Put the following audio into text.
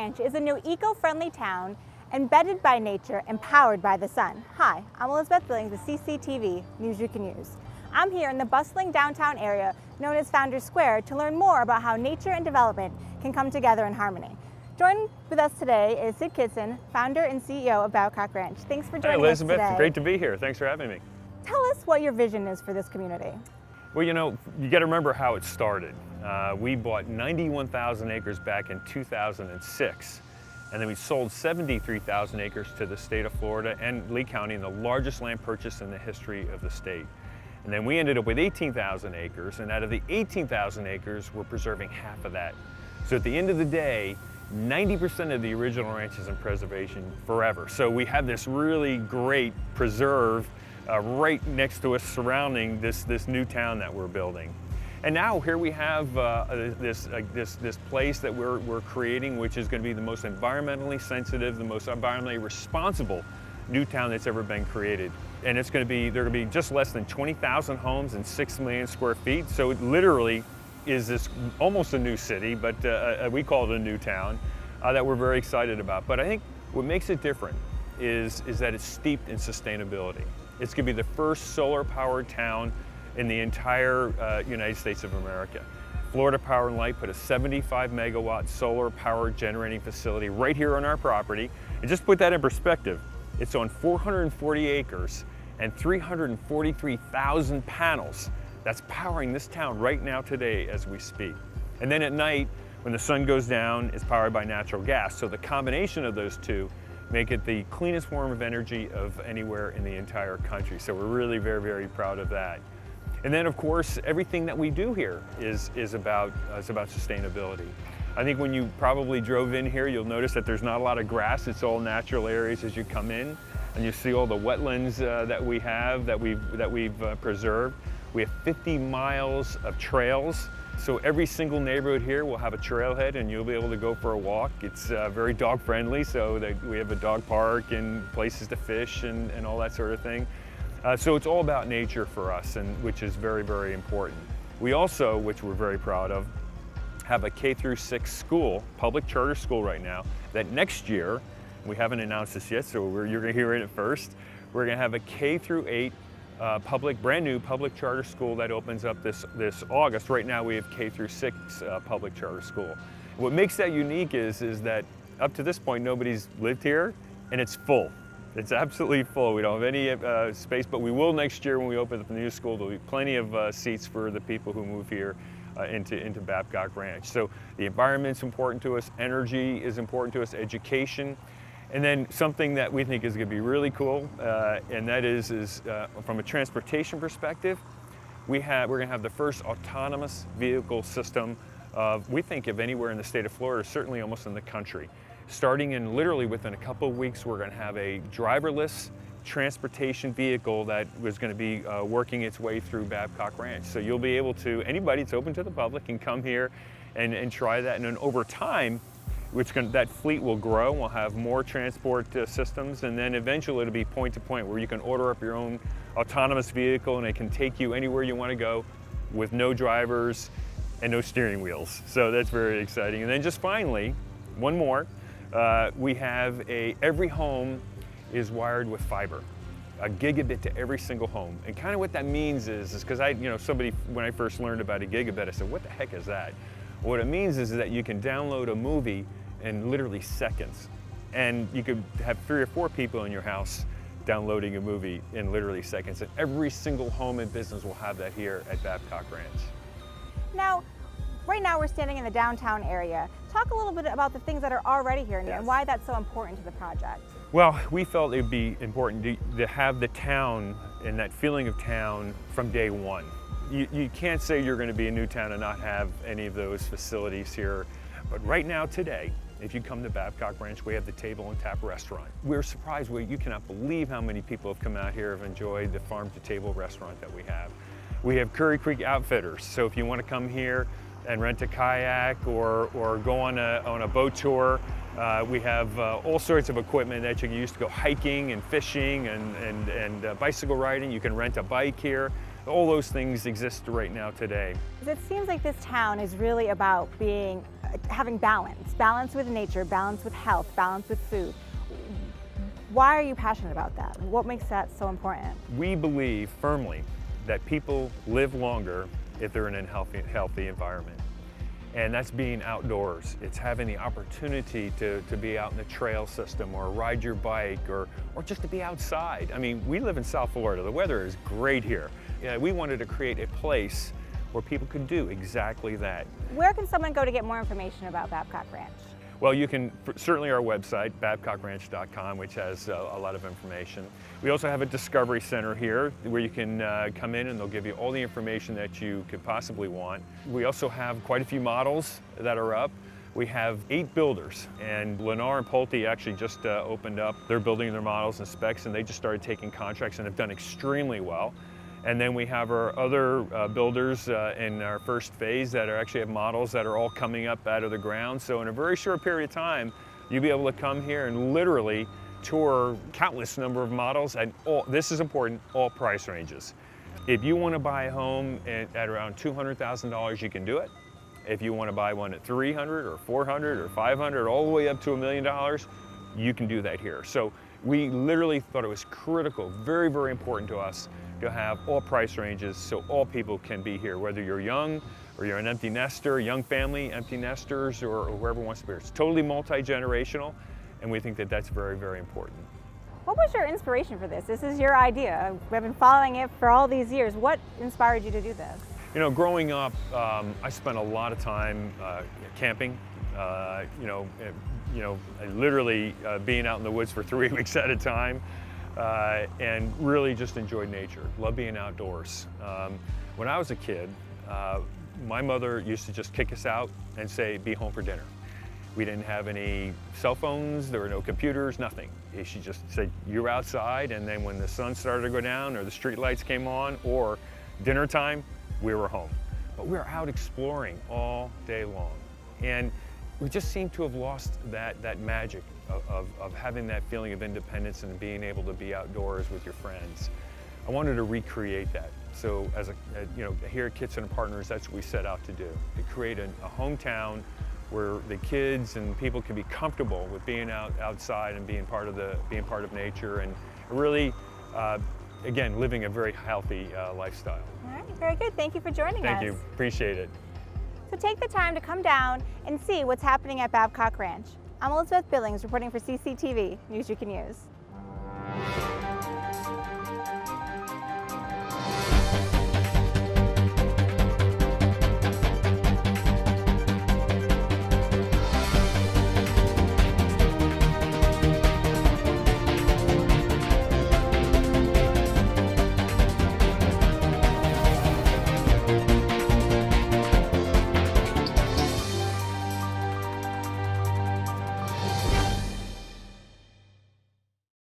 Ranch is a new eco-friendly town embedded by nature and powered by the sun. Hi, I'm Elizabeth Billings with CCTV News You Can Use. I'm here in the bustling downtown area known as Founders Square to learn more about how nature and development can come together in harmony. Joining with us today is Sid Kitson, founder and CEO of Babcock Ranch. Thanks for joining us today. Hey Elizabeth, great to be here. Thanks for having me. Tell us what your vision is for this community. Well, you got to remember how it started. We bought 91,000 acres back in 2006, and then we sold 73,000 acres to the state of Florida and Lee County, the largest land purchase in the history of the state. And then we ended up with 18,000 acres, and out of the 18,000 acres, we're preserving half of that. So at the end of the day, 90% of the original ranch is in preservation forever. So we have this really great preserve right next to us, surrounding this new town that we're building. And now here we have this place that we're creating, which is going to be the most environmentally sensitive, the most environmentally responsible new town that's ever been created. And it's going to be, there are going to be just less than 20,000 homes and 6 million square feet. So it literally is this almost a new city, but we call it a new town that we're very excited about. But I think what makes it different is that it's steeped in sustainability. It's going to be the first solar-powered town in the entire United States of America. Florida Power and Light put a 75 megawatt solar power generating facility right here on our property. And just put that in perspective, it's on 440 acres and 343,000 panels. That's powering this town right now today as we speak. And then at night, when the sun goes down, it's powered by natural gas. So the combination of those two make it the cleanest form of energy of anywhere in the entire country. So we're really very, very proud of that. And then of course, everything that we do here is about sustainability. I think when you probably drove in here, you'll notice that there's not a lot of grass. It's all natural areas as you come in, and you see all the wetlands that we have, that we've preserved. We have 50 miles of trails. So every single neighborhood here will have a trailhead and you'll be able to go for a walk. It's very dog friendly, so that we have a dog park and places to fish and all that sort of thing. So it's all about nature for us, and which is very, very important. We also, which we're very proud of, have a K-6 school, public charter school right now, that next year, we haven't announced this yet, so you're gonna hear it first, we're gonna have a K-8 brand new public charter school that opens up this August. Right now we have K-6 public charter school. What makes that unique is that up to this point nobody's lived here, and it's full. It's absolutely full. We don't have any space, but we will next year when we open up the new school. There'll be plenty of seats for the people who move here into Babcock Ranch. So the environment's important to us, energy is important to us, education. And then something that we think is going to be really cool, and that is from a transportation perspective, we're going to have the first autonomous vehicle system we think of anywhere in the state of Florida, certainly almost in the country. Starting in literally within a couple of weeks, we're going to have a driverless transportation vehicle that was going to be working its way through Babcock Ranch. So you'll be able to, anybody, it's open to the public, can come here and try that. And then over time, that fleet will grow. We'll have more transport systems, and then eventually it'll be point to point where you can order up your own autonomous vehicle and it can take you anywhere you want to go with no drivers and no steering wheels. So that's very exciting. And then just finally, one more, we have every home is wired with fiber, a gigabit to every single home. And kind of what that means is because when I first learned about a gigabit, I said, what the heck is that? What it means is that you can download a movie in literally seconds. And you could have 3 or 4 people in your house downloading a movie in literally seconds. And every single home and business will have that here at Babcock Ranch. Now, right now we're standing in the downtown area. Talk a little bit about the things that are already here and why that's so important to the project. Well, we felt it would be important to have the town and that feeling of town from day one. You can't say you're going to be a new town and not have any of those facilities here. But right now, today, if you come to Babcock Ranch, we have the Table and Tap restaurant. We're surprised, you cannot believe how many people have come out here and have enjoyed the farm to table restaurant that we have. We have Curry Creek Outfitters, so if you want to come here and rent a kayak or go on a boat tour, we have all sorts of equipment that you can use to go hiking and fishing and bicycle riding. You can rent a bike here. All those things exist right now today. It seems like this town is really about being having balance with nature, balance with health, balance with food. Why are you passionate about that? What makes that so important? We believe firmly that people live longer if they're in a healthy environment. And that's being outdoors. It's having the opportunity to be out in the trail system or ride your bike or just to be outside. I mean, we live in South Florida. The weather is great here. We wanted to create a place where people could do exactly that. Where can someone go to get more information about Babcock Ranch? Well, you can, certainly our website, babcockranch.com, which has a lot of information. We also have a discovery center here where you can come in and they'll give you all the information that you could possibly want. We also have quite a few models that are up. We have 8 builders, and Lennar and Pulte actually just opened up. They're building their models and specs, and they just started taking contracts and have done extremely well. And then we have our other builders in our first phase that actually have models that are all coming up out of the ground. So in a very short period of time, you'll be able to come here and literally tour countless number of models, and this is important, all price ranges. If you want to buy a home at around $200,000, you can do it. If you want to buy one at $300,000 or $400,000 or $500,000, all the way up to $1 million, you can do that here. So we literally thought it was critical, very, very important to us to have all price ranges so all people can be here, whether you're young or you're an empty nester, young family, empty nesters, or whoever wants to be here. It's totally multi-generational, and we think that that's very, very important. What was your inspiration for this? This is your idea. We've been following it for all these years. What inspired you to do this? You know, growing up, I spent a lot of time camping. Literally being out in the woods for 3 weeks at a time. And really just enjoyed nature, love being outdoors. When I was a kid, my mother used to just kick us out and say, be home for dinner. We didn't have any cell phones, there were no computers, nothing. She just said, you're outside, and then when the sun started to go down or the street lights came on or dinner time, we were home. But we were out exploring all day long. And we just seem to have lost that magic of having that feeling of independence and being able to be outdoors with your friends. I wanted to recreate that. So here at Kitson and Partners, that's what we set out to do, to create a hometown where the kids and people can be comfortable with being outside and being part of nature, and really, again, living a very healthy lifestyle. All right, very good. Thank you for joining us. Thank you, appreciate it. So take the time to come down and see what's happening at Babcock Ranch. I'm Elizabeth Billings reporting for CCTV, News You Can Use.